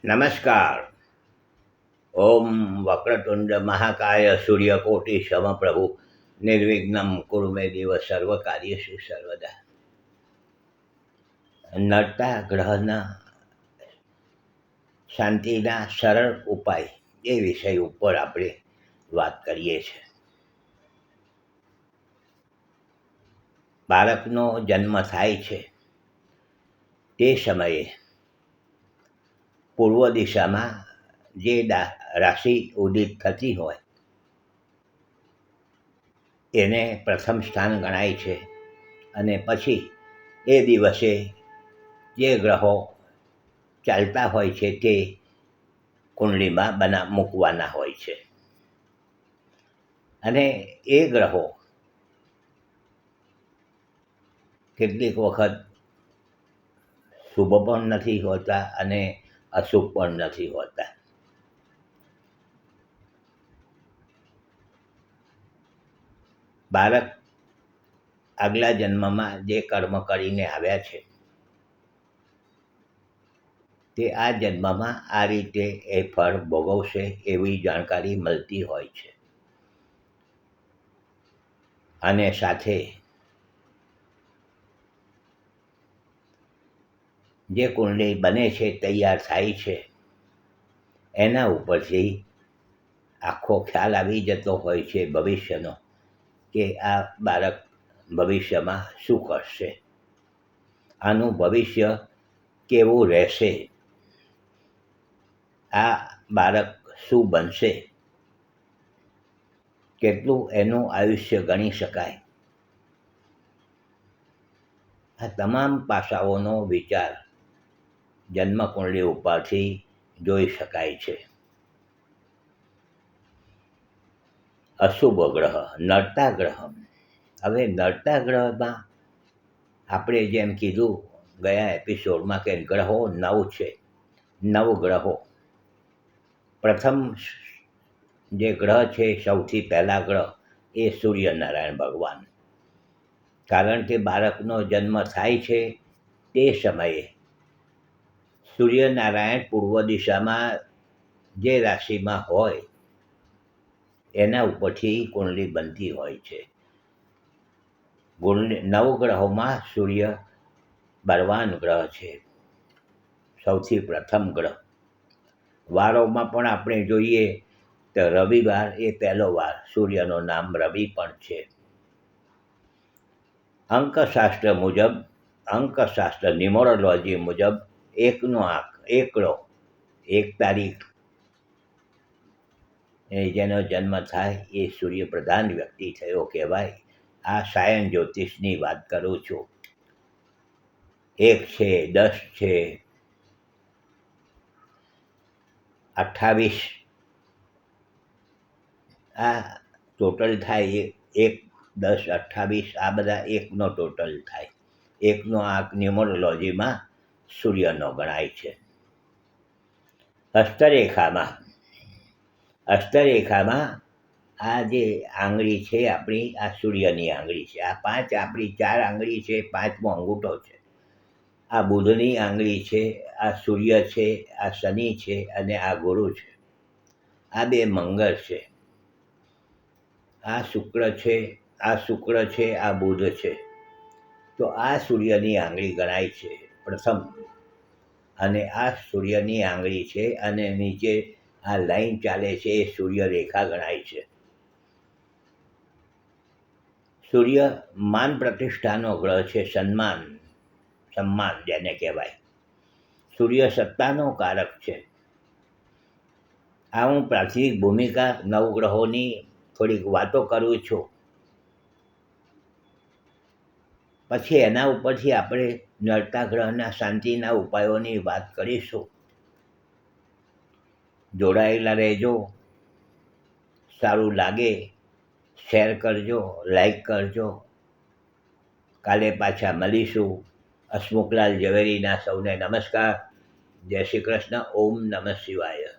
નમસ્કાર. ઓમ વક્રતુંડ મહાકાય સૂર્યકોટિ સમપ્રભુ નિર્વિઘ્નમ કુરુ મે દેવ સર્વ કાર્યેષુ સર્વદા. નડતા ગ્રહના શાંતિના સરળ ઉપાય એ વિષય ઉપર આપણે વાત કરીએ છીએ. બાળકનો જન્મ થાય છે તે સમયે પૂર્વ દિશામાં જે રાશિ ઉદિત થતી હોય એને પ્રથમ સ્થાન ગણાય છે, અને પછી એ દિવસે જે ગ્રહો ચાલતા હોય છે તે કુંડળીમાં મૂકવાના હોય છે. અને એ ગ્રહો કેટલીક વખત શુભ પણ નથી હોતા અને અશુભ પણ નથી હોતા. બાળક આગલા જન્મમાં જે કર્મ કરીને આવ્યા છે તે આ જન્મમાં આ રીતે એ ફળ ભોગવશે એવી જાણકારી મળતી હોય છે. અને સાથે જે કુંડળી બને છે, તૈયાર થાય છે, એના ઉપરથી આખો ખ્યાલ આવી જતો હોય છે ભવિષ્યનો, કે આ બાળક ભવિષ્યમાં શું કરશે, આનું ભવિષ્ય કેવું રહેશે, આ બાળક શું બનશે, કેટલું એનું આયુષ્ય ગણી શકાય. આ તમામ પાસાઓનો વિચાર જન્મકુંડળી ઉપરથી જોઈ શકાય છે. અશુભ ગ્રહ, નડતા ગ્રહ. હવે નડતા ગ્રહમાં આપણે જેમ કીધું ગયા એપિસોડમાં કે ગ્રહો 9 છે. 9 ગ્રહો. પ્રથમ જે ગ્રહ છે, સૌથી પહેલા ગ્રહ એ સૂર્યનારાયણ ભગવાન. કારણ કે બાળકનો જન્મ થાય છે તે સમયે સૂર્યનારાયણ પૂર્વ દિશામાં જે રાશિમાં હોય એના ઉપરથી કુંડળી બનતી હોય છે. 9 ગ્રહોમાં સૂર્ય બળવાન ગ્રહ છે, સૌથી પ્રથમ ગ્રહ. વારોમાં પણ આપણે જોઈએ તો રવિવાર એ પહેલો વાર, સૂર્યનું નામ રવિ પણ છે. અંકશાસ્ત્ર મુજબ, અંકશાસ્ત્ર ન્યુમરોલોજી મુજબ એકનો આંક, એકડો, 1 તારીખ જેનો જન્મ થાય એ સૂર્યપ્રધાન વ્યક્તિ થયો કહેવાય. આ સાયન જ્યોતિષની વાત કરું છું. 1 છે, 10 છે, 28, આ ટોટલ થાય 1, 10, 28, આ બધા એકનો ટોટલ થાય. એકનો આંક ન્યુમરોલોજીમાં સૂર્યનો ગણાય છે. હસ્તરેખામાં આ જે આંગળી છે આપણી, આ સૂર્યની આંગળી છે. આ 5 આપણી 4 આંગળી છે, 5મો અંગૂઠો છે. આ બુધની આંગળી છે, આ સૂર્ય છે, આ શનિ છે, અને આ ગુરુ છે. આ 2 મંગળ છે. આ શુક્ર છે, આ શુક્ર છે, આ બુધ છે. તો આ સૂર્યની આંગળી ગણાય છે પ્રથમ. અને આ સૂર્યની આંગળી છે, અને નીચે આ લાઈન ચાલે છે એ સૂર્યરેખા ગણાય છે. સૂર્ય માન પ્રતિષ્ઠાનો ગ્રહ છે, સન્માન જેને કહેવાય. સૂર્ય સત્તાનો કારક છે. આ હું પ્રાથમિક ભૂમિકા 9 ગ્રહોની થોડીક વાતો કરું છું. પછી એના ઉપરથી આપણે નડતા ગ્રહના શાંતિના ઉપાયોની વાત કરીશું. જોડાયેલા રહેજો. સારું લાગે શેર કરજો, લાઈક કરજો. કાલે પાછા મળીશું. હસમુખલાલ ઝવેરીના સૌને નમસ્કાર. જય શ્રી કૃષ્ણ. ઓમ નમઃ શિવાય.